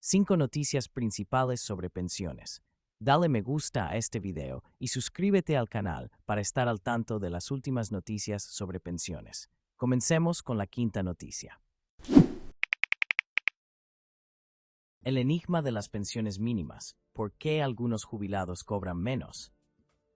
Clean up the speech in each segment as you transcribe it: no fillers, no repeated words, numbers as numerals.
5 noticias principales sobre pensiones. Dale me gusta a este video y suscríbete al canal para estar al tanto de las últimas noticias sobre pensiones. Comencemos con la quinta noticia. El enigma de las pensiones mínimas. ¿Por qué algunos jubilados cobran menos?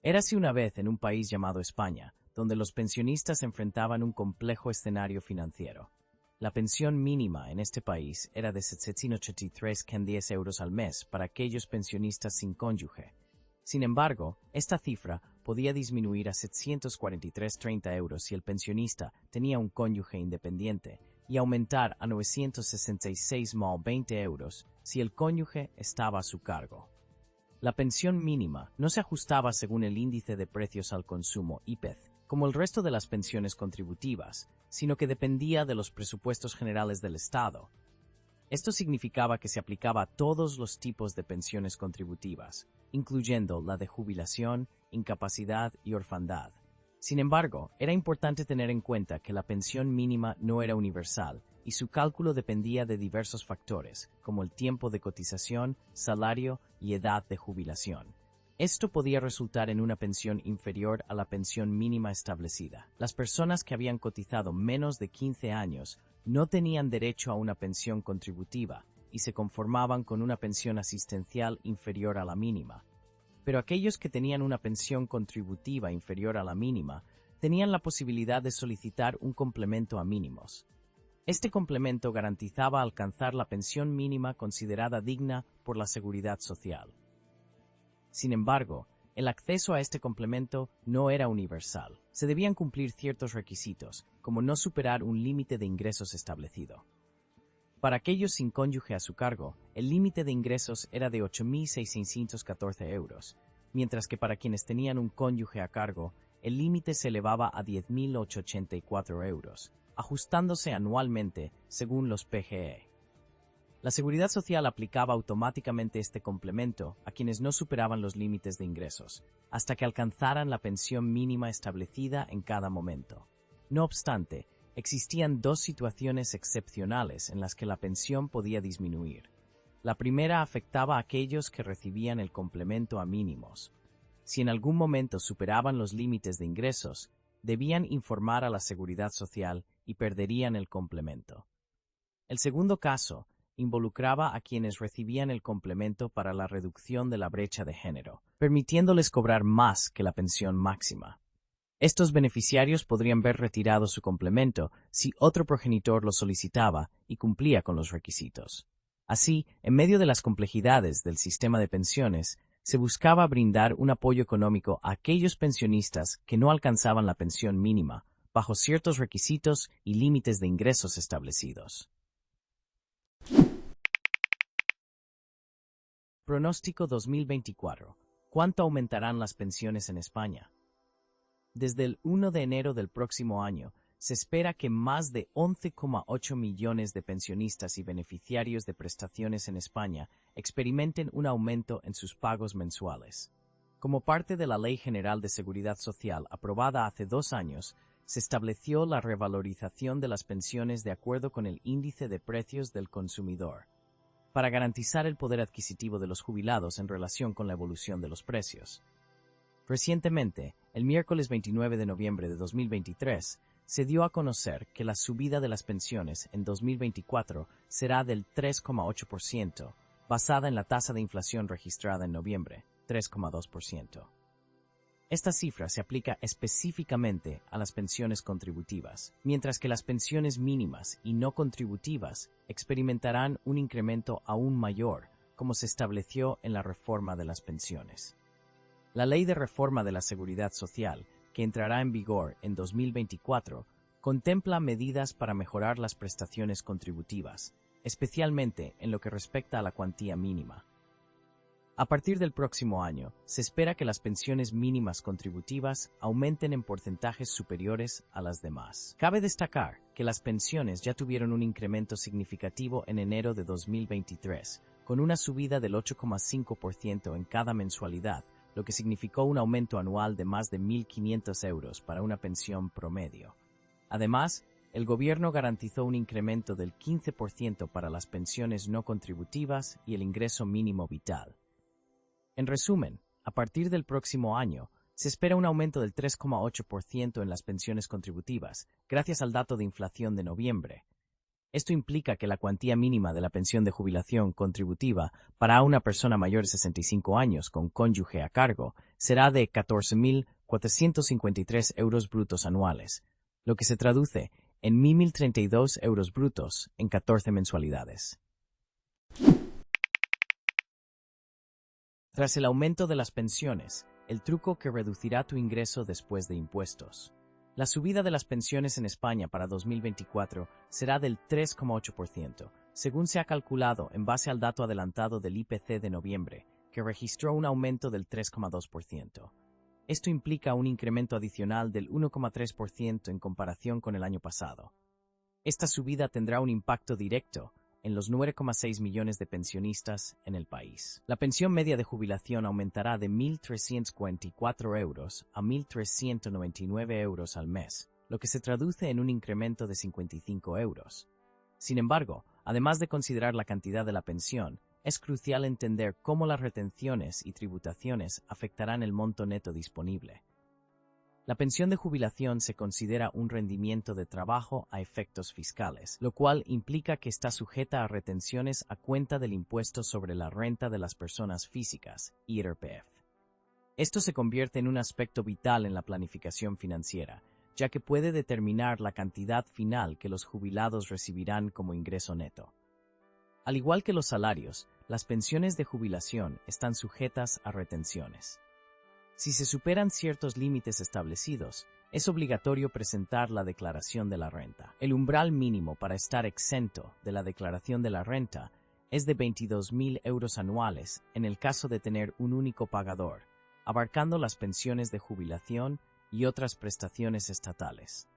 Érase una vez en un país llamado España, donde los pensionistas enfrentaban un complejo escenario financiero. La pensión mínima en este país era de 783,10 euros al mes para aquellos pensionistas sin cónyuge. Sin embargo, esta cifra podía disminuir a 743,30 euros si el pensionista tenía un cónyuge independiente y aumentar a 966,20 euros si el cónyuge estaba a su cargo. La pensión mínima no se ajustaba según el índice de precios al consumo IPEC, como el resto de las pensiones contributivas, sino que dependía de los presupuestos generales del Estado. Esto significaba que se aplicaba a todos los tipos de pensiones contributivas, incluyendo la de jubilación, incapacidad y orfandad. Sin embargo, era importante tener en cuenta que la pensión mínima no era universal y su cálculo dependía de diversos factores, como el tiempo de cotización, salario y edad de jubilación. Esto podía resultar en una pensión inferior a la pensión mínima establecida. Las personas que habían cotizado menos de 15 años no tenían derecho a una pensión contributiva y se conformaban con una pensión asistencial inferior a la mínima. Pero aquellos que tenían una pensión contributiva inferior a la mínima tenían la posibilidad de solicitar un complemento a mínimos. Este complemento garantizaba alcanzar la pensión mínima considerada digna por la Seguridad Social. Sin embargo, el acceso a este complemento no era universal. Se debían cumplir ciertos requisitos, como no superar un límite de ingresos establecido. Para aquellos sin cónyuge a su cargo, el límite de ingresos era de 8.614 euros, mientras que para quienes tenían un cónyuge a cargo, el límite se elevaba a 10.884 euros, ajustándose anualmente según los PGE. La Seguridad Social aplicaba automáticamente este complemento a quienes no superaban los límites de ingresos, hasta que alcanzaran la pensión mínima establecida en cada momento. No obstante, existían dos situaciones excepcionales en las que la pensión podía disminuir. La primera afectaba a aquellos que recibían el complemento a mínimos. Si en algún momento superaban los límites de ingresos, debían informar a la Seguridad Social y perderían el complemento. El segundo caso involucraba a quienes recibían el complemento para la reducción de la brecha de género, permitiéndoles cobrar más que la pensión máxima. Estos beneficiarios podrían ver retirado su complemento si otro progenitor lo solicitaba y cumplía con los requisitos. Así, en medio de las complejidades del sistema de pensiones, se buscaba brindar un apoyo económico a aquellos pensionistas que no alcanzaban la pensión mínima, bajo ciertos requisitos y límites de ingresos establecidos. Pronóstico 2024. ¿Cuánto aumentarán las pensiones en España? Desde el 1 de enero del próximo año, se espera que más de 11,8 millones de pensionistas y beneficiarios de prestaciones en España experimenten un aumento en sus pagos mensuales. Como parte de la Ley General de Seguridad Social aprobada hace 2 años, se estableció la revalorización de las pensiones de acuerdo con el índice de precios del consumidor, para garantizar el poder adquisitivo de los jubilados en relación con la evolución de los precios. Recientemente, el miércoles 29 de noviembre de 2023, se dio a conocer que la subida de las pensiones en 2024 será del 3,8%, basada en la tasa de inflación registrada en noviembre, 3,2%. Esta cifra se aplica específicamente a las pensiones contributivas, mientras que las pensiones mínimas y no contributivas experimentarán un incremento aún mayor, como se estableció en la reforma de las pensiones. La Ley de Reforma de la Seguridad Social, que entrará en vigor en 2024, contempla medidas para mejorar las prestaciones contributivas, especialmente en lo que respecta a la cuantía mínima. A partir del próximo año, se espera que las pensiones mínimas contributivas aumenten en porcentajes superiores a las demás. Cabe destacar que las pensiones ya tuvieron un incremento significativo en enero de 2023, con una subida del 8,5% en cada mensualidad, lo que significó un aumento anual de más de 1.500 euros para una pensión promedio. Además, el gobierno garantizó un incremento del 15% para las pensiones no contributivas y el ingreso mínimo vital. En resumen, a partir del próximo año, se espera un aumento del 3,8% en las pensiones contributivas, gracias al dato de inflación de noviembre. Esto implica que la cuantía mínima de la pensión de jubilación contributiva para una persona mayor de 65 años con cónyuge a cargo será de 14.453 euros brutos anuales, lo que se traduce en 1.032 euros brutos en 14 mensualidades. Tras el aumento de las pensiones, el truco que reducirá tu ingreso después de impuestos. La subida de las pensiones en España para 2024 será del 3,8%, según se ha calculado en base al dato adelantado del IPC de noviembre, que registró un aumento del 3,2%. Esto implica un incremento adicional del 1,3% en comparación con el año pasado. Esta subida tendrá un impacto directo en los 9,6 millones de pensionistas en el país. La pensión media de jubilación aumentará de 1.344 euros a 1.399 euros al mes, lo que se traduce en un incremento de 55 euros. Sin embargo, además de considerar la cantidad de la pensión, es crucial entender cómo las retenciones y tributaciones afectarán el monto neto disponible. La pensión de jubilación se considera un rendimiento de trabajo a efectos fiscales, lo cual implica que está sujeta a retenciones a cuenta del impuesto sobre la renta de las personas físicas, IRPF. Esto se convierte en un aspecto vital en la planificación financiera, ya que puede determinar la cantidad final que los jubilados recibirán como ingreso neto. Al igual que los salarios, las pensiones de jubilación están sujetas a retenciones. Si se superan ciertos límites establecidos, es obligatorio presentar la declaración de la renta. El umbral mínimo para estar exento de la declaración de la renta es de 22.000 euros anuales en el caso de tener un único pagador, abarcando las pensiones de jubilación y otras prestaciones estatales.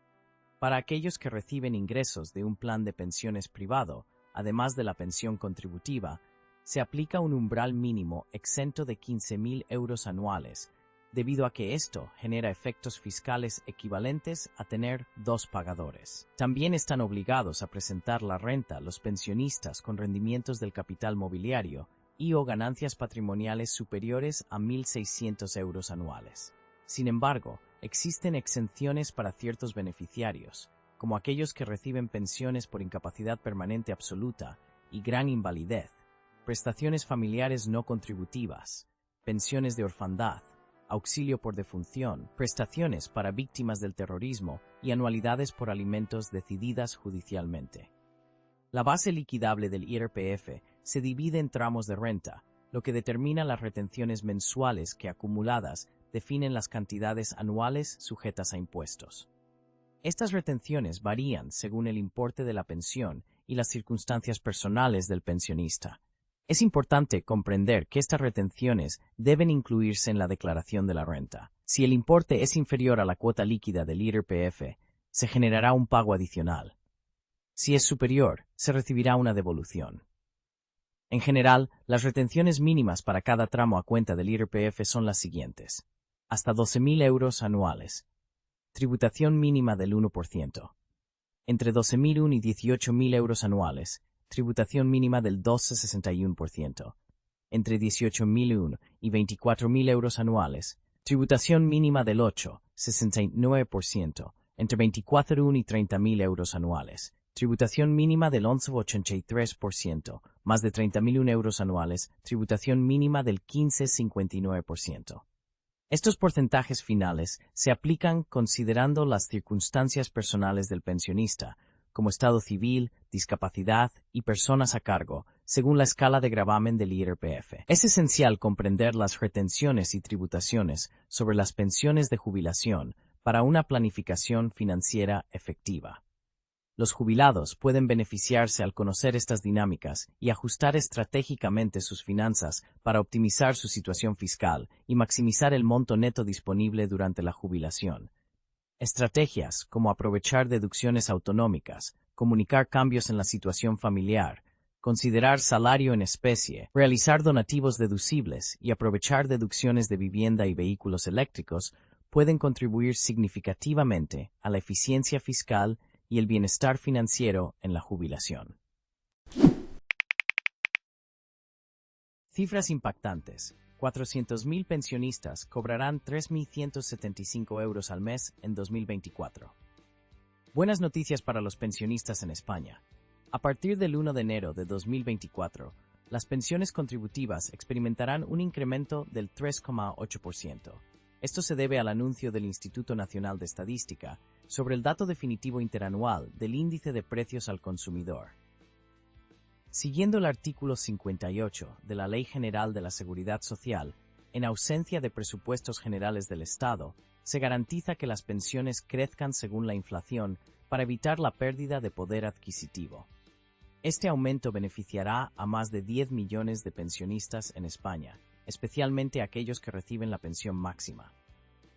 Para aquellos que reciben ingresos de un plan de pensiones privado, además de la pensión contributiva, se aplica un umbral mínimo exento de 15.000 euros anuales, debido a que esto genera efectos fiscales equivalentes a tener dos pagadores. También están obligados a presentar la renta los pensionistas con rendimientos del capital mobiliario y o ganancias patrimoniales superiores a 1.600 euros anuales. Sin embargo, existen exenciones para ciertos beneficiarios, como aquellos que reciben pensiones por incapacidad permanente absoluta y gran invalidez, prestaciones familiares no contributivas, pensiones de orfandad, auxilio por defunción, prestaciones para víctimas del terrorismo y anualidades por alimentos decididas judicialmente. La base liquidable del IRPF se divide en tramos de renta, lo que determina las retenciones mensuales que acumuladas definen las cantidades anuales sujetas a impuestos. Estas retenciones varían según el importe de la pensión y las circunstancias personales del pensionista. Es importante comprender que estas retenciones deben incluirse en la declaración de la renta. Si el importe es inferior a la cuota líquida del IRPF, se generará un pago adicional. Si es superior, se recibirá una devolución. En general, las retenciones mínimas para cada tramo a cuenta del IRPF son las siguientes: hasta 12.000 euros anuales. Tributación mínima del 1%. Entre 12.001 y 18.000 euros anuales. Tributación mínima del 12,61%. Entre 18.001 y 24.000 euros anuales. Tributación mínima del 8,69%. Entre 24.1 y 30.000 euros anuales. Tributación mínima del 11,83%. Más de 30.001 euros anuales. Tributación mínima del 15,59%. Estos porcentajes finales se aplican considerando las circunstancias personales del pensionista, como estado civil, discapacidad y personas a cargo, según la escala de gravamen del IRPF. Es esencial comprender las retenciones y tributaciones sobre las pensiones de jubilación para una planificación financiera efectiva. Los jubilados pueden beneficiarse al conocer estas dinámicas y ajustar estratégicamente sus finanzas para optimizar su situación fiscal y maximizar el monto neto disponible durante la jubilación. Estrategias como aprovechar deducciones autonómicas, comunicar cambios en la situación familiar, considerar salario en especie, realizar donativos deducibles y aprovechar deducciones de vivienda y vehículos eléctricos pueden contribuir significativamente a la eficiencia fiscal y el bienestar financiero en la jubilación. Cifras impactantes. 400.000 pensionistas cobrarán 3.175 euros al mes en 2024. Buenas noticias para los pensionistas en España. A partir del 1 de enero de 2024, las pensiones contributivas experimentarán un incremento del 3,8%. Esto se debe al anuncio del Instituto Nacional de Estadística sobre el dato definitivo interanual del índice de precios al consumidor. Siguiendo el artículo 58 de la Ley General de la Seguridad Social, en ausencia de presupuestos generales del Estado, se garantiza que las pensiones crezcan según la inflación para evitar la pérdida de poder adquisitivo. Este aumento beneficiará a más de 10 millones de pensionistas en España, especialmente aquellos que reciben la pensión máxima.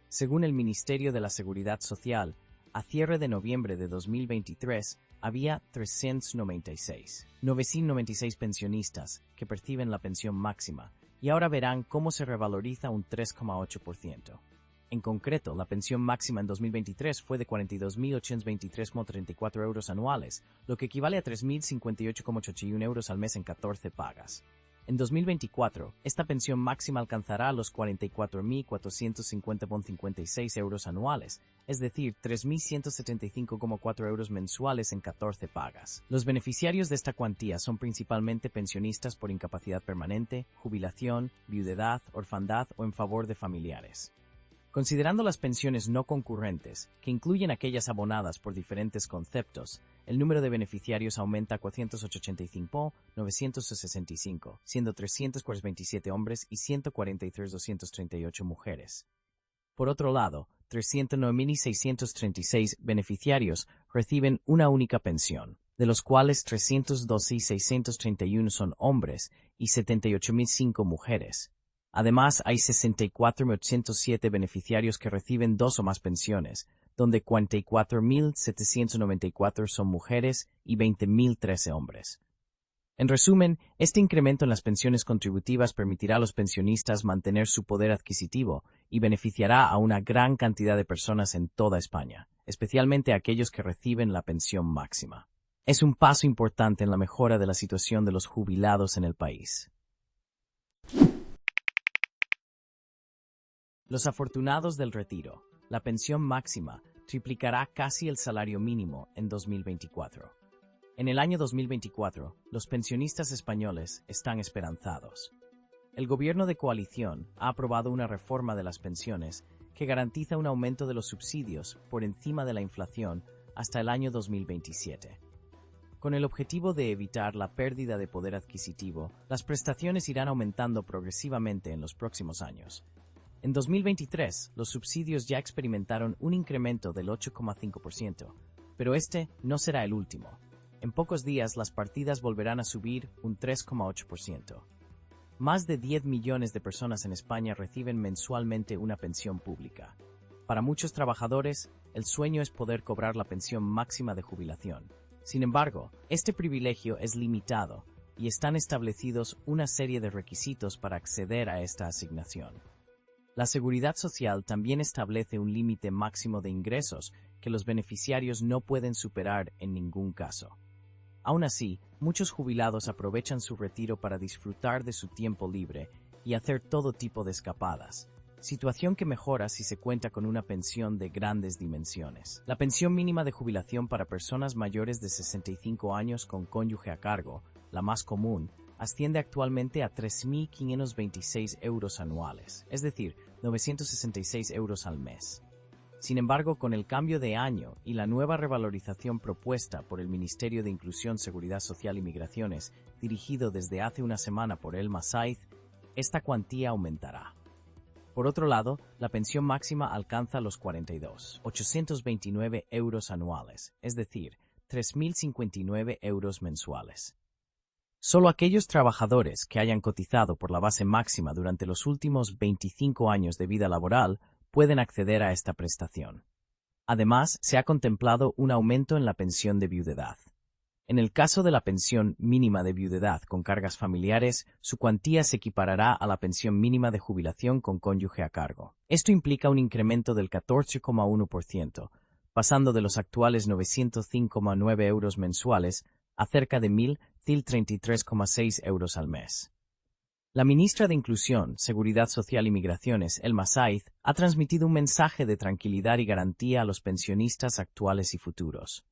Según el Ministerio de la Seguridad Social, a cierre de noviembre de 2023, había 996 pensionistas que perciben la pensión máxima, y ahora verán cómo se revaloriza un 3,8%. En concreto, la pensión máxima en 2023 fue de 42.823,34 euros anuales, lo que equivale a 3.058,81 euros al mes en 14 pagas. En 2024, esta pensión máxima alcanzará los 44.450,56 euros anuales, es decir, 3.175,4 euros mensuales en 14 pagas. Los beneficiarios de esta cuantía son principalmente pensionistas por incapacidad permanente, jubilación, viudedad, orfandad o en favor de familiares. Considerando las pensiones no concurrentes, que incluyen aquellas abonadas por diferentes conceptos, el número de beneficiarios aumenta a 485.965, siendo 327 hombres y 143.238 mujeres. Por otro lado, 309.636 beneficiarios reciben una única pensión, de los cuales 312.631 son hombres y 78.005 mujeres. Además, hay 64.807 beneficiarios que reciben dos o más pensiones, donde 44.794 son mujeres y 20.013 hombres. En resumen, este incremento en las pensiones contributivas permitirá a los pensionistas mantener su poder adquisitivo y beneficiará a una gran cantidad de personas en toda España, especialmente a aquellos que reciben la pensión máxima. Es un paso importante en la mejora de la situación de los jubilados en el país. Los afortunados del retiro. La pensión máxima triplicará casi el salario mínimo en 2024. En el año 2024, los pensionistas españoles están esperanzados. El gobierno de coalición ha aprobado una reforma de las pensiones que garantiza un aumento de los subsidios por encima de la inflación hasta el año 2027. Con el objetivo de evitar la pérdida de poder adquisitivo, las prestaciones irán aumentando progresivamente en los próximos años. En 2023, los subsidios ya experimentaron un incremento del 8,5%, pero este no será el último. En pocos días, las partidas volverán a subir un 3,8%. Más de 10 millones de personas en España reciben mensualmente una pensión pública. Para muchos trabajadores, el sueño es poder cobrar la pensión máxima de jubilación. Sin embargo, este privilegio es limitado y están establecidos una serie de requisitos para acceder a esta asignación. La Seguridad Social también establece un límite máximo de ingresos que los beneficiarios no pueden superar en ningún caso. Aún así, muchos jubilados aprovechan su retiro para disfrutar de su tiempo libre y hacer todo tipo de escapadas, situación que mejora si se cuenta con una pensión de grandes dimensiones. La pensión mínima de jubilación para personas mayores de 65 años con cónyuge a cargo, la más común, asciende actualmente a 3.526 euros anuales, es decir, 966 euros al mes. Sin embargo, con el cambio de año y la nueva revalorización propuesta por el Ministerio de Inclusión, Seguridad Social y Migraciones, dirigido desde hace una semana por Elma Saiz, esta cuantía aumentará. Por otro lado, la pensión máxima alcanza los 42.829 euros anuales, es decir, 3.059 euros mensuales. Solo aquellos trabajadores que hayan cotizado por la base máxima durante los últimos 25 años de vida laboral pueden acceder a esta prestación. Además, se ha contemplado un aumento en la pensión de viudedad. En el caso de la pensión mínima de viudedad con cargas familiares, su cuantía se equiparará a la pensión mínima de jubilación con cónyuge a cargo. Esto implica un incremento del 14,1%, pasando de los actuales 905,9 euros mensuales a cerca de 1.033,6 euros al mes. La ministra de Inclusión, Seguridad Social y Migraciones, Elma Saiz, ha transmitido un mensaje de tranquilidad y garantía a los pensionistas actuales y futuros.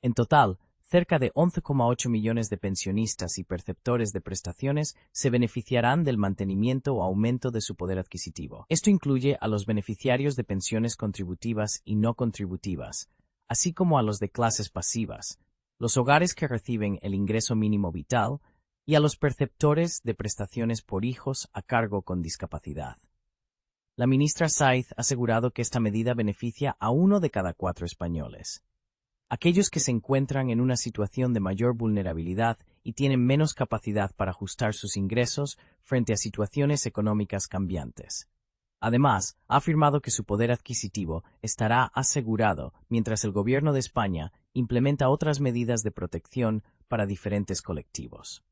En total, cerca de 11,8 millones de pensionistas y perceptores de prestaciones se beneficiarán del mantenimiento o aumento de su poder adquisitivo. Esto incluye a los beneficiarios de pensiones contributivas y no contributivas, así como a los de clases pasivas, los hogares que reciben el ingreso mínimo vital, y a los perceptores de prestaciones por hijos a cargo con discapacidad. La ministra Saiz ha asegurado que esta medida beneficia a 1 de cada 4 españoles. Aquellos que se encuentran en una situación de mayor vulnerabilidad y tienen menos capacidad para ajustar sus ingresos frente a situaciones económicas cambiantes. Además, ha afirmado que su poder adquisitivo estará asegurado mientras el Gobierno de España implementa otras medidas de protección para diferentes colectivos.